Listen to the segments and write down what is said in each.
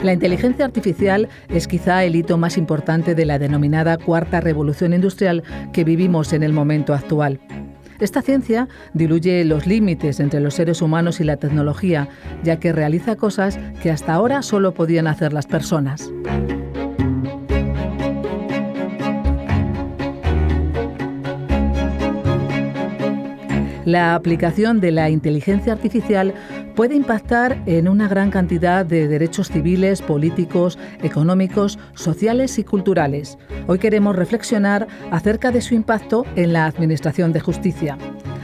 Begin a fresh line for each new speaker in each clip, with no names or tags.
La inteligencia artificial es quizá el hito más importante de la denominada cuarta revolución industrial que vivimos en el momento actual. Esta ciencia diluye los límites entre los seres humanos y la tecnología, ya que realiza cosas que hasta ahora solo podían hacer las personas. La aplicación de la inteligencia artificial puede impactar en una gran cantidad de derechos civiles, políticos, económicos, sociales y culturales. Hoy queremos reflexionar acerca de su impacto en la Administración de Justicia.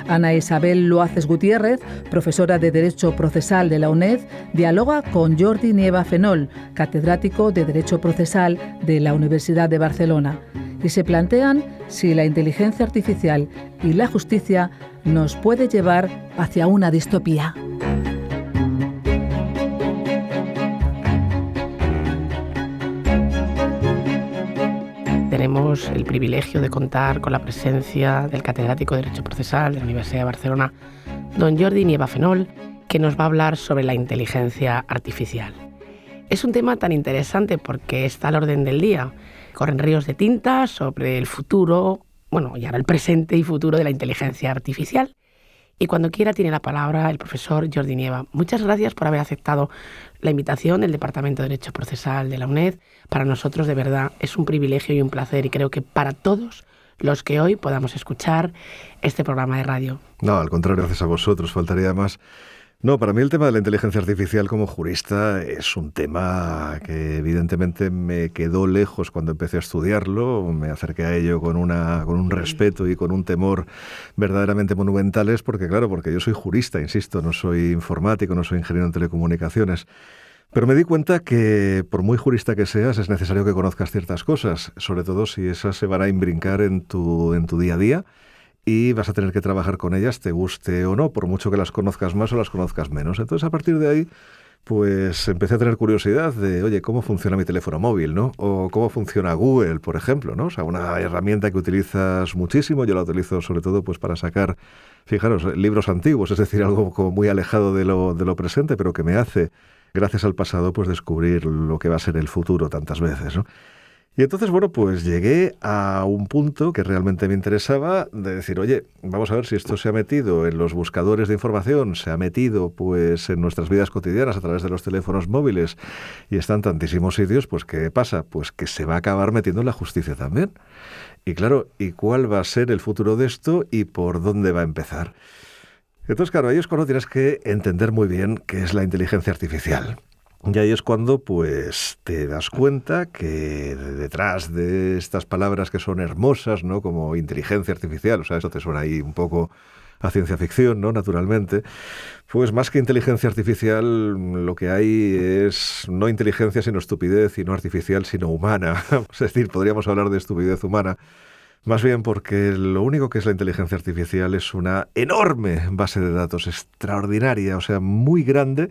Ana Isabel Loaces Gutiérrez, profesora de Derecho Procesal de la UNED, dialoga con Jordi Nieva Fenol, catedrático de Derecho Procesal de la Universidad de Barcelona, y se plantean si la inteligencia artificial y la justicia nos puede llevar hacia una distopía.
Tenemos el privilegio de contar con la presencia del catedrático de Derecho Procesal de la Universidad de Barcelona, don Jordi Nieva Fenol, que nos va a hablar sobre la inteligencia artificial. Es un tema tan interesante porque está al orden del día. Corren ríos de tinta sobre el futuro, y ahora el presente y futuro de la inteligencia artificial. Y cuando quiera tiene la palabra el profesor Jordi Nieva. Muchas gracias por haber aceptado la invitación del Departamento de Derecho Procesal de la UNED. Para nosotros, de verdad, es un privilegio y un placer, y creo que para todos los que hoy podamos escuchar este programa de radio.
No, al contrario, gracias a vosotros, faltaría más. No, para mí el tema de la inteligencia artificial como jurista es un tema que evidentemente me quedó lejos cuando empecé a estudiarlo. Me acerqué a ello con un respeto y con un temor verdaderamente monumentales, porque yo soy jurista, insisto, no soy informático, no soy ingeniero en telecomunicaciones. Pero me di cuenta que, por muy jurista que seas, es necesario que conozcas ciertas cosas, sobre todo si esas se van a imbrincar en tu día a día. Y vas a tener que trabajar con ellas, te guste o no, por mucho que las conozcas más o las conozcas menos. Entonces, a partir de ahí, pues empecé a tener curiosidad de, oye, ¿cómo funciona mi teléfono móvil, no? O cómo funciona Google, por ejemplo, ¿no? O sea, una herramienta que utilizas muchísimo. Yo la utilizo sobre todo pues para sacar, fijaros, libros antiguos, es decir, algo como muy alejado de lo presente, pero que me hace, gracias al pasado, pues descubrir lo que va a ser el futuro tantas veces, ¿no? Y entonces, pues llegué a un punto que realmente me interesaba, de decir, oye, vamos a ver si esto se ha metido en los buscadores de información, se ha metido pues en nuestras vidas cotidianas a través de los teléfonos móviles y está en tantísimos sitios, pues ¿qué pasa? Pues que se va a acabar metiendo en la justicia también. Y claro, ¿y cuál va a ser el futuro de esto y por dónde va a empezar? Entonces, claro, ahí es cuando tienes que entender muy bien qué es la inteligencia artificial. Y ahí es cuando pues te das cuenta que detrás de estas palabras que son hermosas, ¿no? Como inteligencia artificial, o sea, eso te suena ahí un poco a ciencia ficción, ¿no? Naturalmente, pues más que inteligencia artificial lo que hay es no inteligencia sino estupidez, y no artificial sino humana. Es decir, podríamos hablar de estupidez humana. Más bien porque lo único que es la inteligencia artificial es una enorme base de datos extraordinaria, o sea, muy grande,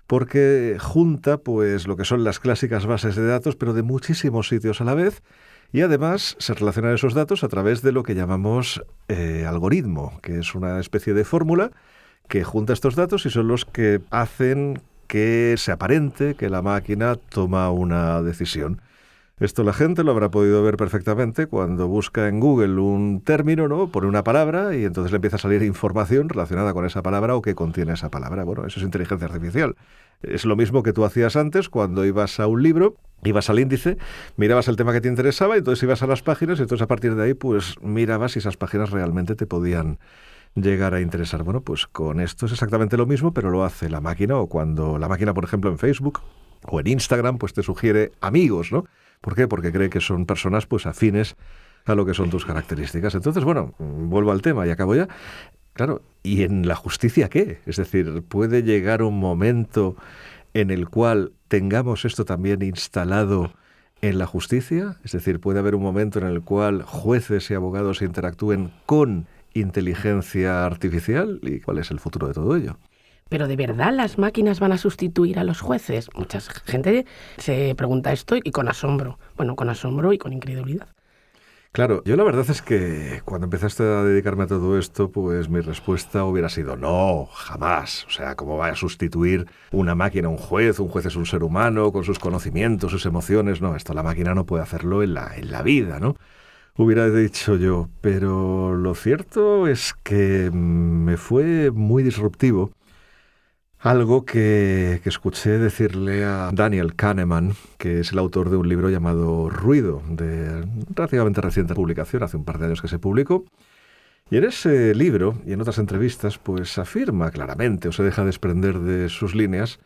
porque junta pues lo que son las clásicas bases de datos, pero de muchísimos sitios a la vez, y además se relacionan esos datos a través de lo que llamamos algoritmo, que es una especie de fórmula que junta estos datos y son los que hacen que se aparente que la máquina toma una decisión. Esto la gente lo habrá podido ver perfectamente cuando busca en Google un término, ¿no? Pone una palabra y entonces le empieza a salir información relacionada con esa palabra o que contiene esa palabra. Bueno, eso es inteligencia artificial. Es lo mismo que tú hacías antes cuando ibas a un libro, ibas al índice, mirabas el tema que te interesaba y entonces ibas a las páginas y entonces a partir de ahí pues mirabas si esas páginas realmente te podían llegar a interesar. Bueno, pues con esto es exactamente lo mismo, pero lo hace la máquina, o cuando la máquina, por ejemplo, en Facebook o en Instagram, pues te sugiere amigos, ¿no? ¿Por qué? Porque cree que son personas pues afines a lo que son tus características. Entonces, vuelvo al tema y acabo ya. Claro, ¿y en la justicia qué? Es decir, ¿puede llegar un momento en el cual tengamos esto también instalado en la justicia? Es decir, ¿puede haber un momento en el cual jueces y abogados interactúen con inteligencia artificial? ¿Y cuál es el futuro de todo ello?
¿Pero de verdad las máquinas van a sustituir a los jueces? Mucha gente se pregunta esto y con asombro. Bueno, con asombro y con incredulidad.
Claro, yo la verdad es que cuando empezaste a dedicarme a todo esto, pues mi respuesta hubiera sido no, jamás. O sea, ¿cómo va a sustituir una máquina a un juez? Un juez es un ser humano con sus conocimientos, sus emociones. No, esto la máquina no puede hacerlo en la vida, ¿no? Hubiera dicho yo, pero lo cierto es que me fue muy disruptivo algo que escuché decirle a Daniel Kahneman, que es el autor de un libro llamado Ruido, de relativamente reciente publicación, hace un par de años que se publicó. Y en ese libro y en otras entrevistas, pues afirma claramente o se deja desprender de sus líneas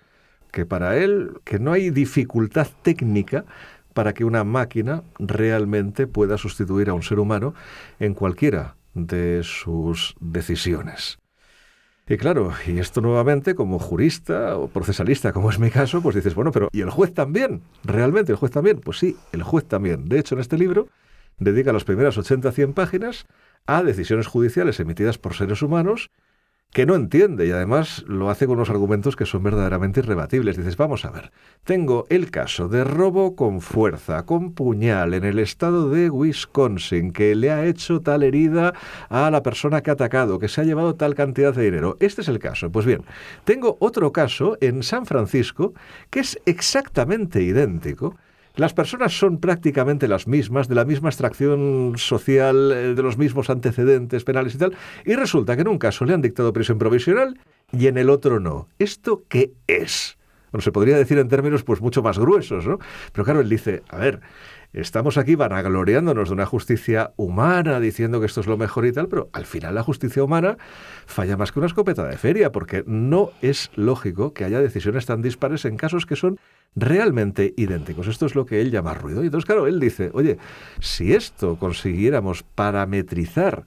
que para él que no hay dificultad técnica para que una máquina realmente pueda sustituir a un ser humano en cualquiera de sus decisiones. Y claro, y esto nuevamente como jurista o procesalista, como es mi caso, pues dices, bueno, pero ¿y el juez también? ¿Realmente el juez también? Pues sí, el juez también. De hecho, en este libro dedica las primeras 80-100 páginas a decisiones judiciales emitidas por seres humanos que no entiende y además lo hace con unos argumentos que son verdaderamente irrebatibles. Dices, vamos a ver, tengo el caso de robo con fuerza, con puñal en el estado de Wisconsin, que le ha hecho tal herida a la persona que ha atacado, que se ha llevado tal cantidad de dinero. Este es el caso. Pues bien, tengo otro caso en San Francisco que es exactamente idéntico. Las personas son prácticamente las mismas, de la misma extracción social, de los mismos antecedentes penales y tal, y resulta que en un caso le han dictado prisión provisional y en el otro no. ¿Esto qué es? Bueno, se podría decir en términos pues mucho más gruesos, ¿no? Pero claro, él dice, a ver, estamos aquí vanagloriándonos de una justicia humana, diciendo que esto es lo mejor y tal, pero al final la justicia humana falla más que una escopeta de feria, porque no es lógico que haya decisiones tan dispares en casos que son realmente idénticos. Esto es lo que él llama ruido. Y entonces, claro, él dice, oye, si esto consiguiéramos parametrizar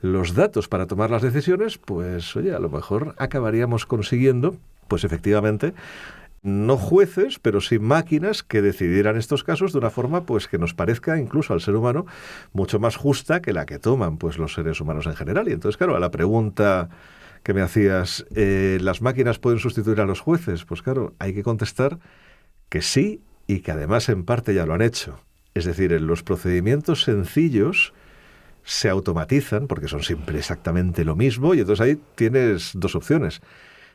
los datos para tomar las decisiones, pues, oye, a lo mejor acabaríamos consiguiendo, pues efectivamente, no jueces, pero sí máquinas que decidieran estos casos de una forma pues que nos parezca incluso al ser humano mucho más justa que la que toman pues los seres humanos en general. Y entonces, claro, a la pregunta que me hacías, ¿las máquinas pueden sustituir a los jueces? Pues claro, hay que contestar que sí y que además en parte ya lo han hecho. Es decir, en los procedimientos sencillos se automatizan porque son siempre exactamente lo mismo y entonces ahí tienes dos opciones.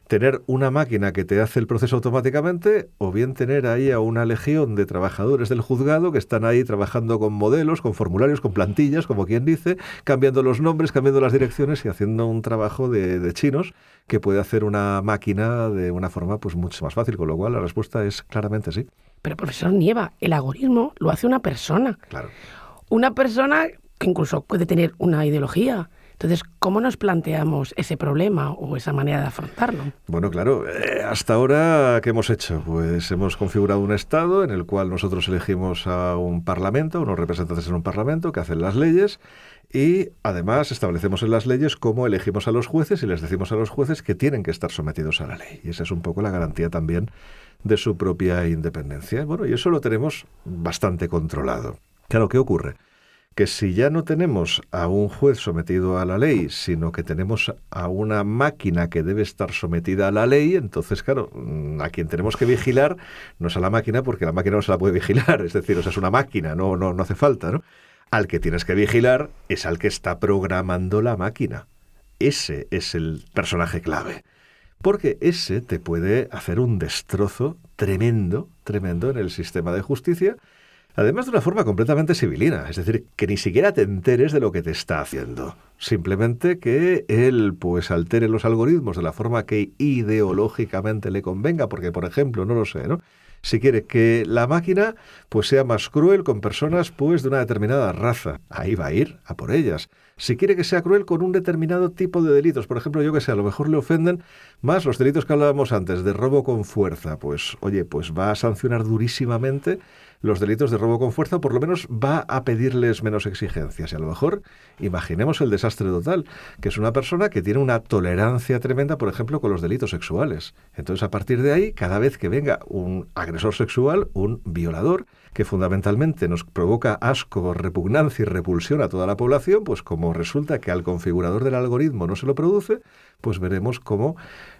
Tener una máquina que te hace el proceso automáticamente o bien tener ahí a una legión de trabajadores del juzgado que están ahí trabajando con modelos, con formularios, con plantillas, como quien dice, cambiando los nombres, cambiando las direcciones y haciendo un trabajo de chinos que puede hacer una máquina de una forma pues mucho más fácil, con lo cual la respuesta es claramente sí.
Pero profesor Nieva, el algoritmo lo hace una persona.
Claro.
Una persona que incluso puede tener una ideología. Entonces, ¿cómo nos planteamos ese problema o esa manera de afrontarlo?
Bueno, claro, hasta ahora, ¿qué hemos hecho? Pues hemos configurado un Estado en el cual nosotros elegimos a un parlamento, unos representantes en un parlamento que hacen las leyes y además establecemos en las leyes cómo elegimos a los jueces y les decimos a los jueces que tienen que estar sometidos a la ley. Y esa es un poco la garantía también de su propia independencia. Bueno, y eso lo tenemos bastante controlado. Claro, ¿qué ocurre? Que si ya no tenemos a un juez sometido a la ley, sino que tenemos a una máquina que debe estar sometida a la ley, entonces, claro, a quien tenemos que vigilar no es a la máquina, porque la máquina no se la puede vigilar, es decir, o sea, es una máquina, no hace falta, ¿no? Al que tienes que vigilar es al que está programando la máquina. Ese es el personaje clave. Porque ese te puede hacer un destrozo tremendo, tremendo en el sistema de justicia, además de una forma completamente civilina, es decir, que ni siquiera te enteres de lo que te está haciendo. Simplemente que él pues altere los algoritmos de la forma que ideológicamente le convenga, porque por ejemplo, no lo sé, ¿no? Si quiere que la máquina pues sea más cruel con personas pues de una determinada raza, ahí va a ir a por ellas. Si quiere que sea cruel con un determinado tipo de delitos, por ejemplo, yo que sé, a lo mejor le ofenden más los delitos que hablábamos antes, de robo con fuerza, pues oye, pues va a sancionar durísimamente los delitos de robo con fuerza, o por lo menos va a pedirles menos exigencias. Y a lo mejor imaginemos el desastre total, que es una persona que tiene una tolerancia tremenda, por ejemplo, con los delitos sexuales. Entonces, a partir de ahí, cada vez que venga un agresor sexual, un violador, que fundamentalmente nos provoca asco, repugnancia y repulsión a toda la población, pues como resulta que al configurador del algoritmo no se lo produce, pues veremos cómo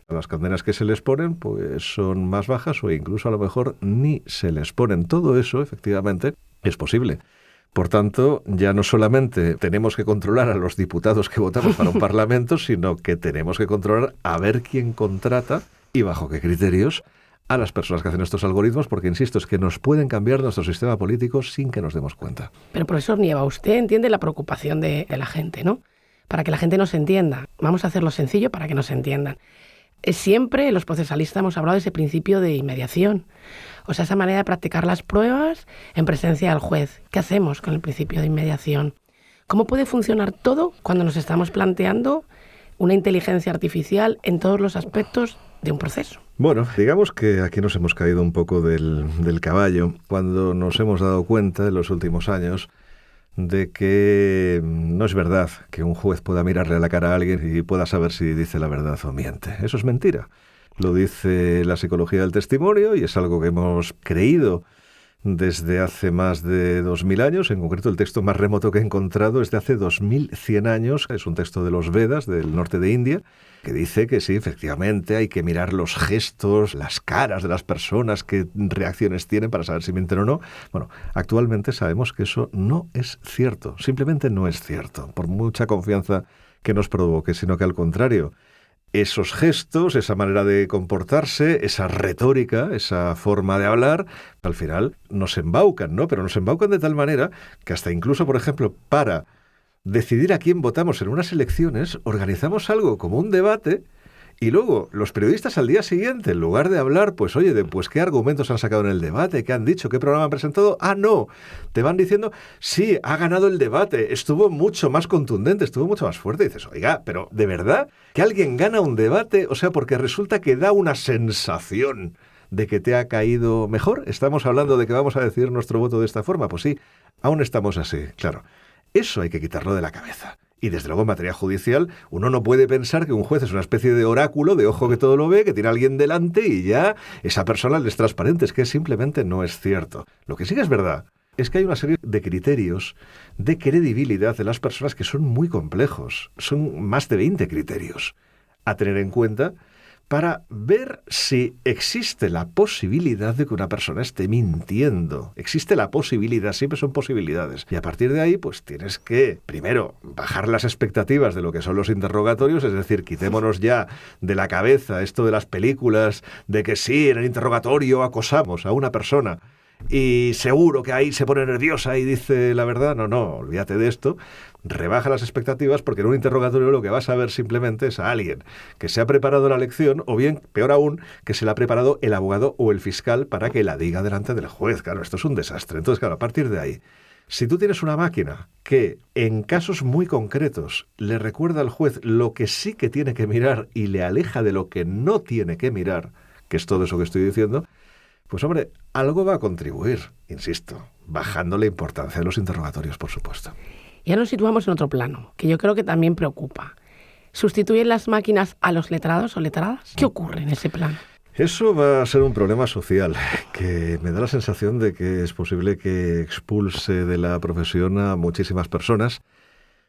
las condenas que se les ponen pues son más bajas o incluso a lo mejor ni se les ponen. Todo eso, efectivamente, es posible. Por tanto, ya no solamente tenemos que controlar a los diputados que votamos para un parlamento, sino que tenemos que controlar a ver quién contrata y bajo qué criterios a las personas que hacen estos algoritmos, porque, insisto, es que nos pueden cambiar nuestro sistema político sin que nos demos cuenta.
Pero, profesor Nieva, usted entiende la preocupación de la gente, ¿no? Para que la gente nos entienda. Vamos a hacerlo sencillo para que nos entiendan. Siempre los procesalistas hemos hablado de ese principio de inmediación. O sea, esa manera de practicar las pruebas en presencia del juez. ¿Qué hacemos con el principio de inmediación? ¿Cómo puede funcionar todo cuando nos estamos planteando una inteligencia artificial en todos los aspectos de un proceso?
Bueno, digamos que aquí nos hemos caído un poco del caballo cuando nos hemos dado cuenta en los últimos años de que no es verdad que un juez pueda mirarle a la cara a alguien y pueda saber si dice la verdad o miente. Eso es mentira. Lo dice la psicología del testimonio y es algo que hemos creído desde hace más de 2000 años. En concreto, el texto más remoto que he encontrado es de hace 2100 años. Es un texto de los Vedas, del norte de India, que dice que sí, efectivamente, hay que mirar los gestos, las caras de las personas, qué reacciones tienen para saber si mienten o no. Bueno, actualmente sabemos que eso no es cierto. Simplemente no es cierto, por mucha confianza que nos provoque, sino que al contrario, esos gestos, esa manera de comportarse, esa retórica, esa forma de hablar, al final nos embaucan, ¿no? Pero nos embaucan de tal manera que hasta incluso, por ejemplo, para decidir a quién votamos en unas elecciones, organizamos algo como un debate y luego los periodistas al día siguiente, en lugar de hablar, pues oye, pues qué argumentos han sacado en el debate, qué han dicho, qué programa han presentado, no, te van diciendo, sí, ha ganado el debate, estuvo mucho más contundente, estuvo mucho más fuerte. Y dices, oiga, pero ¿de verdad que alguien gana un debate? O sea, porque resulta que da una sensación de que te ha caído mejor. ¿Estamos hablando de que vamos a decidir nuestro voto de esta forma? Pues sí, aún estamos así, claro. Eso hay que quitarlo de la cabeza. Y desde luego en materia judicial uno no puede pensar que un juez es una especie de oráculo, de ojo que todo lo ve, que tiene a alguien delante y ya esa persona es transparente. Es que simplemente no es cierto. Lo que sí que es verdad es que hay una serie de criterios de credibilidad de las personas que son muy complejos. Son más de 20 criterios a tener en cuenta para ver si existe la posibilidad de que una persona esté mintiendo. Existe la posibilidad, siempre son posibilidades. Y a partir de ahí, pues tienes que, primero, bajar las expectativas de lo que son los interrogatorios, es decir, quitémonos ya de la cabeza esto de las películas, de que sí, en el interrogatorio acosamos a una persona y seguro que ahí se pone nerviosa y dice la verdad. No, olvídate de esto. Rebaja las expectativas, porque en un interrogatorio lo que vas a ver simplemente es a alguien que se ha preparado la lección, o bien, peor aún, que se la ha preparado el abogado o el fiscal para que la diga delante del juez. Claro, esto es un desastre. Entonces, claro, a partir de ahí, si tú tienes una máquina que en casos muy concretos le recuerda al juez lo que sí que tiene que mirar y le aleja de lo que no tiene que mirar, que es todo eso que estoy diciendo, pues hombre, algo va a contribuir, insisto, bajando la importancia de los interrogatorios, por supuesto.
Ya nos situamos en otro plano, que yo creo que también preocupa. ¿Sustituyen las máquinas a los letrados o letradas? ¿Qué ocurre en ese plano?
Eso va a ser un problema social, que me da la sensación de que es posible que expulse de la profesión a muchísimas personas,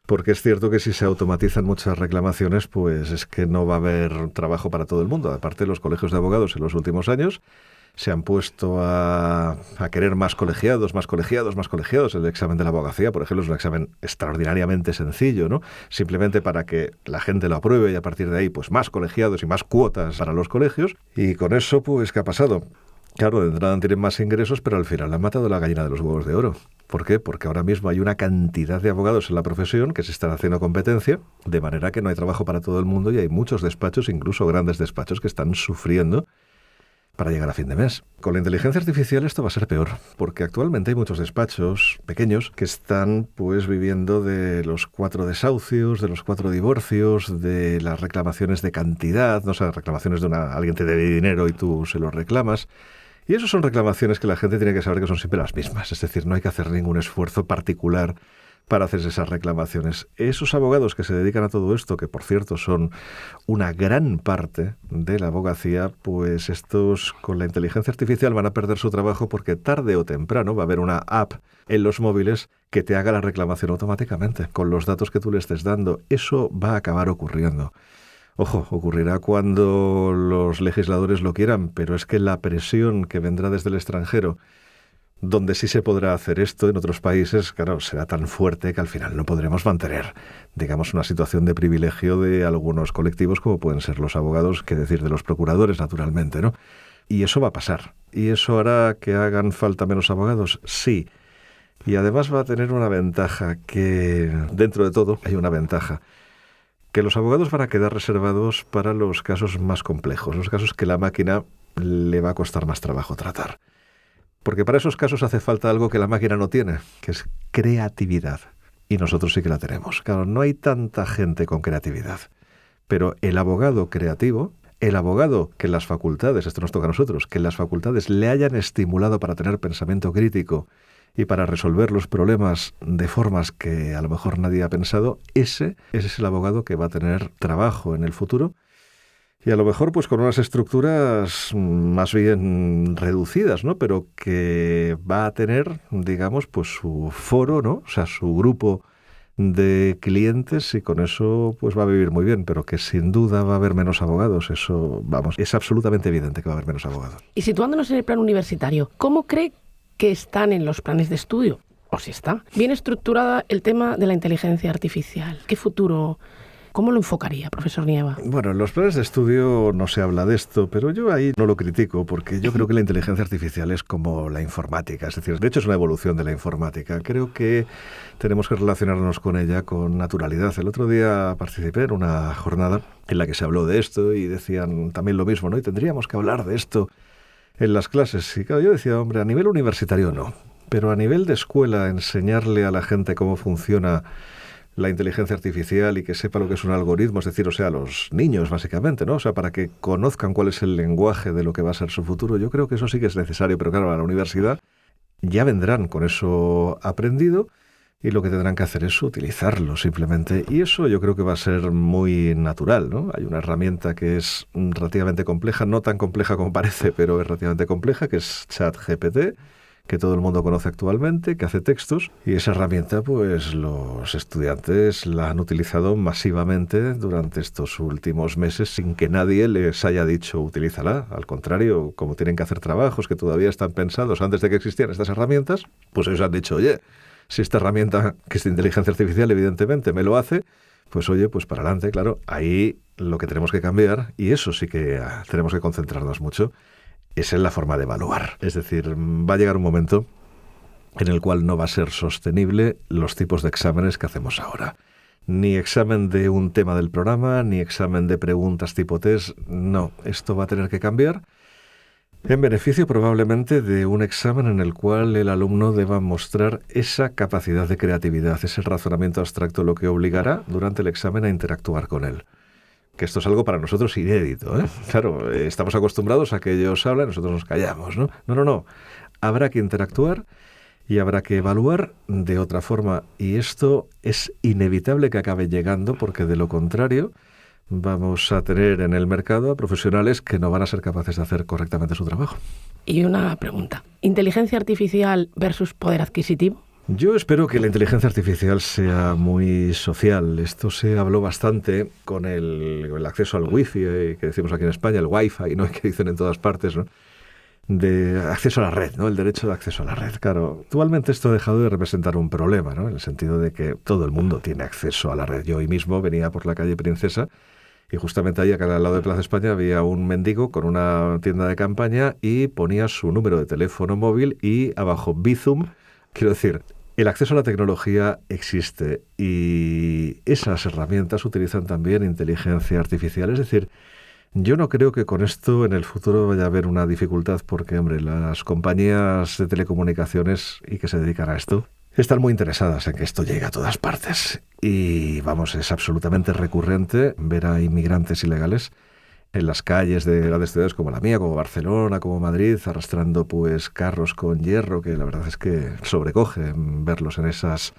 porque es cierto que si se automatizan muchas reclamaciones, pues es que no va a haber trabajo para todo el mundo. Aparte, los colegios de abogados en los últimos años se han puesto a querer más colegiados. El examen de la abogacía, por ejemplo, es un examen extraordinariamente sencillo, ¿no? Simplemente para que la gente lo apruebe y a partir de ahí, pues más colegiados y más cuotas para los colegios. Y con eso, pues, ¿qué ha pasado? Claro, de entrada tienen más ingresos, pero al final han matado la gallina de los huevos de oro. ¿Por qué? Porque ahora mismo hay una cantidad de abogados en la profesión que se están haciendo competencia, de manera que no hay trabajo para todo el mundo y hay muchos despachos, incluso grandes despachos, que están sufriendo para llegar a fin de mes. Con la inteligencia artificial esto va a ser peor, porque actualmente hay muchos despachos pequeños que están pues viviendo de los 4 desahucios, de los 4 divorcios, de las reclamaciones de cantidad, no sé, reclamaciones de alguien te debe dinero y tú se lo reclamas. Y eso son reclamaciones que la gente tiene que saber que son siempre las mismas, es decir, no hay que hacer ningún esfuerzo particular para hacer esas reclamaciones. Esos abogados que se dedican a todo esto, que por cierto son una gran parte de la abogacía, pues estos con la inteligencia artificial van a perder su trabajo, porque tarde o temprano va a haber una app en los móviles que te haga la reclamación automáticamente, con los datos que tú le estés dando. Eso va a acabar ocurriendo. Ojo, ocurrirá cuando los legisladores lo quieran, pero es que la presión que vendrá desde el extranjero Donde sí se podrá hacer esto en otros países, claro, será tan fuerte que al final no podremos mantener, digamos, una situación de privilegio de algunos colectivos como pueden ser los abogados, que decir de los procuradores, naturalmente, ¿no? Y eso va a pasar. ¿Y eso hará que hagan falta menos abogados? Sí. Y además va a tener una ventaja, que dentro de todo hay una ventaja, que los abogados van a quedar reservados para los casos más complejos, los casos que la máquina le va a costar más trabajo tratar. Porque para esos casos hace falta algo que la máquina no tiene, que es creatividad. Y nosotros sí que la tenemos. Claro, no hay tanta gente con creatividad. Pero el abogado creativo, el abogado que las facultades, esto nos toca a nosotros, que las facultades le hayan estimulado para tener pensamiento crítico y para resolver los problemas de formas que a lo mejor nadie ha pensado, ese es el abogado que va a tener trabajo en el futuro. Y a lo mejor pues con unas estructuras más bien reducidas, ¿no? Pero que va a tener, digamos, pues su foro, ¿no? O sea, su grupo de clientes, y con eso pues va a vivir muy bien, pero que sin duda va a haber menos abogados. Eso, vamos, es absolutamente evidente que va a haber menos abogados.
Y situándonos en el plano universitario, ¿cómo cree que están en los planes de estudio? O si está bien estructurada el tema de la inteligencia artificial. ¿Qué futuro? ¿Cómo lo enfocaría, profesor Nieva?
Bueno, en los planes de estudio no se habla de esto, pero yo ahí no lo critico, porque yo creo que la inteligencia artificial es como la informática, es decir, de hecho es una evolución de la informática. Creo que tenemos que relacionarnos con ella con naturalidad. El otro día participé en una jornada en la que se habló de esto y decían también lo mismo, ¿no? Y tendríamos que hablar de esto en las clases. Y claro, yo decía, hombre, a nivel universitario no, pero a nivel de escuela, enseñarle a la gente cómo funciona la inteligencia artificial y que sepa lo que es un algoritmo, es decir, o sea, los niños básicamente, ¿no? O sea, para que conozcan cuál es el lenguaje de lo que va a ser su futuro. Yo creo que eso sí que es necesario, pero claro, a la universidad ya vendrán con eso aprendido y lo que tendrán que hacer es utilizarlo simplemente. Y eso yo creo que va a ser muy natural, ¿no? Hay una herramienta que es relativamente compleja, no tan compleja como parece, pero es relativamente compleja, que es ChatGPT, que todo el mundo conoce actualmente, que hace textos, y esa herramienta pues los estudiantes la han utilizado masivamente durante estos últimos meses sin que nadie les haya dicho utilízala. Al contrario, como tienen que hacer trabajos que todavía están pensados antes de que existieran estas herramientas, pues ellos han dicho, oye, si esta herramienta, que es de inteligencia artificial evidentemente, me lo hace, pues oye, pues para adelante, claro. Ahí lo que tenemos que cambiar, y eso sí que tenemos que concentrarnos mucho, es en la forma de evaluar. Es decir, va a llegar un momento en el cual no va a ser sostenible los tipos de exámenes que hacemos ahora. Ni examen de un tema del programa, ni examen de preguntas tipo test. No, esto va a tener que cambiar en beneficio probablemente de un examen en el cual el alumno deba mostrar esa capacidad de creatividad, ese razonamiento abstracto, lo que obligará durante el examen a interactuar con él. Que esto es algo para nosotros inédito, ¿eh? Claro, estamos acostumbrados a que ellos hablan y nosotros nos callamos, ¿no? No. Habrá que interactuar y habrá que evaluar de otra forma. Y esto es inevitable que acabe llegando, porque de lo contrario vamos a tener en el mercado a profesionales que no van a ser capaces de hacer correctamente su trabajo.
Y una pregunta. ¿Inteligencia artificial versus poder adquisitivo?
Yo espero que la inteligencia artificial sea muy social. Esto se habló bastante con el acceso al wifi, que decimos aquí en España, el wifi, ¿no? Que dicen en todas partes, ¿no? De acceso a la red, ¿no? El derecho de acceso a la red. Claro, actualmente esto ha dejado de representar un problema, ¿no? En el sentido de que todo el mundo tiene acceso a la red. Yo hoy mismo venía por la calle Princesa y justamente ahí, acá al lado de Plaza España, había un mendigo con una tienda de campaña y ponía su número de teléfono móvil y abajo Bizum. Quiero decir, el acceso a la tecnología existe y esas herramientas utilizan también inteligencia artificial. Es decir, yo no creo que con esto en el futuro vaya a haber una dificultad porque, hombre, las compañías de telecomunicaciones y que se dedican a esto están muy interesadas en que esto llegue a todas partes. Y, vamos, es absolutamente recurrente ver a inmigrantes ilegales en las calles de grandes ciudades como la mía, como Barcelona, como Madrid, arrastrando pues carros con hierro, que la verdad es que sobrecoge verlos en esas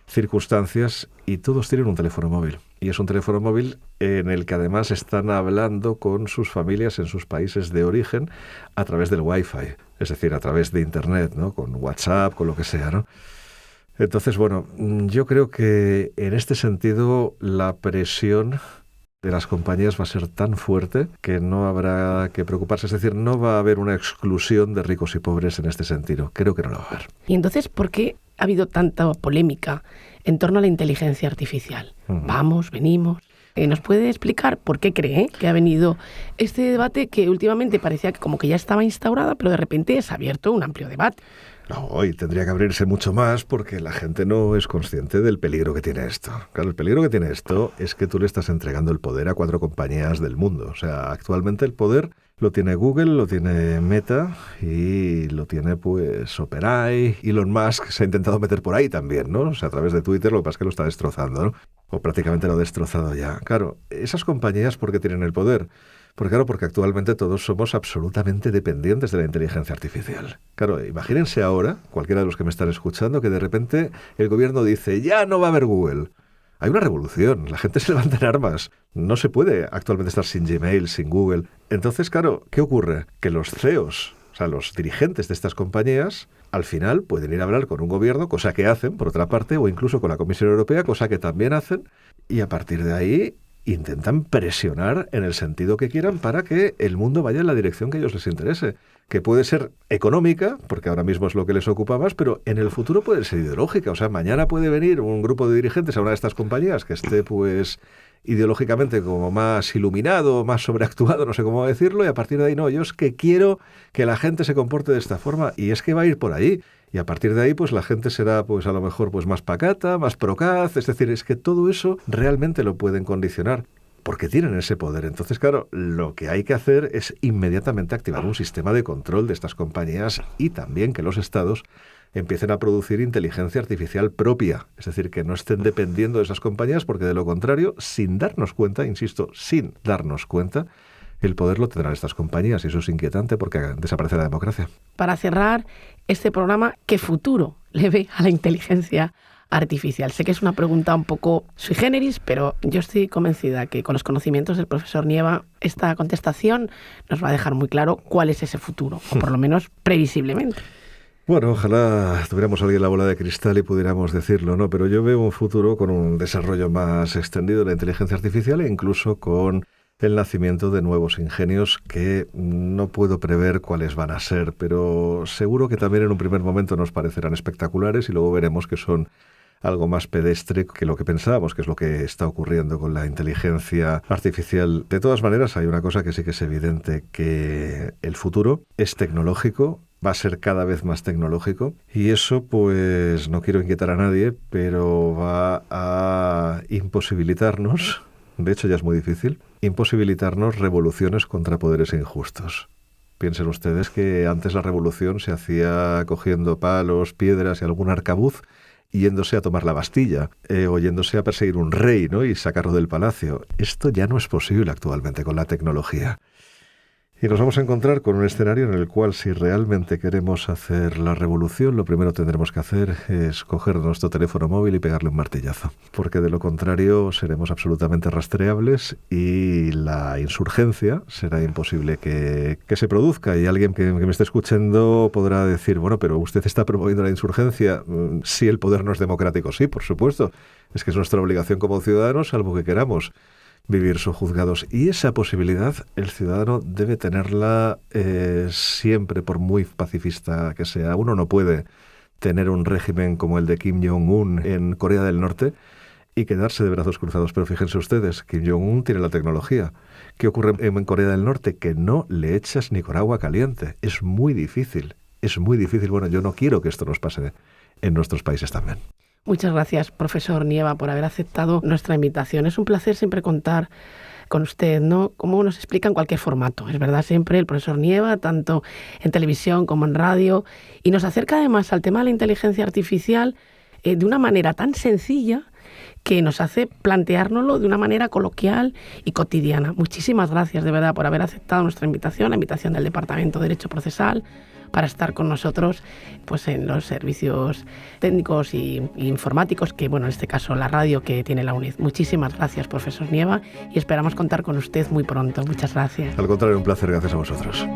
circunstancias, y todos tienen un teléfono móvil. Y es un teléfono móvil en el que además están hablando con sus familias en sus países de origen a través del Wi-Fi, es decir, a través de Internet, ¿no? Con WhatsApp, con lo que sea, ¿no? Entonces, bueno, yo creo que en este sentido la presión de las compañías va a ser tan fuerte que no habrá que preocuparse. Es decir, no va a haber una exclusión de ricos y pobres en este sentido. Creo que no lo va a haber.
Y entonces, ¿por qué ha habido tanta polémica en torno a la inteligencia artificial? Vamos, venimos. ¿Nos puede explicar por qué cree que ha venido este debate que últimamente parecía que como que ya estaba instaurada, pero de repente se ha abierto un amplio debate?
No, hoy tendría que abrirse mucho más porque la gente no es consciente del peligro que tiene esto. Claro, el peligro que tiene esto es que tú le estás entregando el poder a 4 compañías del mundo. O sea, actualmente el poder lo tiene Google, lo tiene Meta y lo tiene pues OpenAI. Elon Musk se ha intentado meter por ahí también, ¿no? O sea, a través de Twitter, lo que pasa es que lo está destrozando, ¿no? O prácticamente lo ha destrozado ya. Claro, esas compañías, ¿por qué tienen el poder? Porque actualmente todos somos absolutamente dependientes de la inteligencia artificial. Claro, imagínense ahora, cualquiera de los que me están escuchando, que de repente el gobierno dice, ya no va a haber Google. Hay una revolución, la gente se levanta en armas. No se puede actualmente estar sin Gmail, sin Google. Entonces, claro, ¿qué ocurre? Que los CEOs, o sea, los dirigentes de estas compañías, al final pueden ir a hablar con un gobierno, cosa que hacen, por otra parte, o incluso con la Comisión Europea, cosa que también hacen, y a partir de ahí intentan presionar en el sentido que quieran para que el mundo vaya en la dirección que a ellos les interese, que puede ser económica, porque ahora mismo es lo que les ocupa más, pero en el futuro puede ser ideológica. O sea, mañana puede venir un grupo de dirigentes a una de estas compañías que esté pues ideológicamente como más iluminado, más sobreactuado, no sé cómo decirlo, y a partir de ahí no, yo es que quiero que la gente se comporte de esta forma, y es que va a ir por ahí. Y a partir de ahí, pues la gente será, pues a lo mejor, pues más pacata, más procaz. Es decir, es que todo eso realmente lo pueden condicionar, porque tienen ese poder. Entonces, claro, lo que hay que hacer es inmediatamente activar un sistema de control de estas compañías y también que los estados empiecen a producir inteligencia artificial propia. Es decir, que no estén dependiendo de esas compañías, porque de lo contrario, sin darnos cuenta, insisto, sin darnos cuenta, el poder lo tendrán estas compañías, y eso es inquietante porque desaparece la democracia.
Para cerrar este programa, ¿qué futuro le ve a la inteligencia artificial? Sé que es una pregunta un poco sui generis, pero yo estoy convencida que con los conocimientos del profesor Nieva, esta contestación nos va a dejar muy claro cuál es ese futuro, o por lo menos previsiblemente.
Bueno, ojalá tuviéramos alguien la bola de cristal y pudiéramos decirlo, ¿no? Pero yo veo un futuro con un desarrollo más extendido de la inteligencia artificial e incluso con el nacimiento de nuevos ingenios que no puedo prever cuáles van a ser, pero seguro que también en un primer momento nos parecerán espectaculares y luego veremos que son algo más pedestre que lo que pensábamos, que es lo que está ocurriendo con la inteligencia artificial. De todas maneras, hay una cosa que sí que es evidente, que el futuro es tecnológico, va a ser cada vez más tecnológico, y eso, pues, no quiero inquietar a nadie, pero va a imposibilitarnos, de hecho ya es muy difícil, imposibilitarnos revoluciones contra poderes injustos. Piensen ustedes que antes la revolución se hacía cogiendo palos, piedras y algún arcabuz, yéndose a tomar la Bastilla, o yéndose a perseguir un rey, ¿no? Y sacarlo del palacio. Esto ya no es posible actualmente con la tecnología. Y nos vamos a encontrar con un escenario en el cual, si realmente queremos hacer la revolución, lo primero que tendremos que hacer es coger nuestro teléfono móvil y pegarle un martillazo, porque de lo contrario seremos absolutamente rastreables y la insurgencia será imposible que se produzca. Y alguien que me esté escuchando podrá decir, bueno, pero usted está promoviendo la insurgencia. Si el poder no es democrático, sí, por supuesto. Es que es nuestra obligación como ciudadanos, salvo que queramos vivir sojuzgados. Y esa posibilidad el ciudadano debe tenerla siempre, por muy pacifista que sea. Uno no puede tener un régimen como el de Kim Jong-un en Corea del Norte y quedarse de brazos cruzados. Pero fíjense ustedes, Kim Jong-un tiene la tecnología. ¿Qué ocurre en Corea del Norte? Que no le echas ni con agua caliente. Es muy difícil, es muy difícil. Bueno, yo no quiero que esto nos pase en nuestros países también.
Muchas gracias, profesor Nieva, por haber aceptado nuestra invitación. Es un placer siempre contar con usted, ¿no? Como nos explica en cualquier formato. Es verdad, siempre el profesor Nieva, tanto en televisión como en radio, y nos acerca además al tema de la inteligencia artificial de una manera tan sencilla que nos hace planteárnoslo de una manera coloquial y cotidiana. Muchísimas gracias, de verdad, por haber aceptado nuestra invitación, la invitación del Departamento de Derecho Procesal, para estar con nosotros pues en los servicios técnicos y informáticos, que bueno, en este caso la radio que tiene la UNED. Muchísimas gracias, profesor Nieva, y esperamos contar con usted muy pronto. Muchas gracias.
Al contrario, un placer, gracias a vosotros.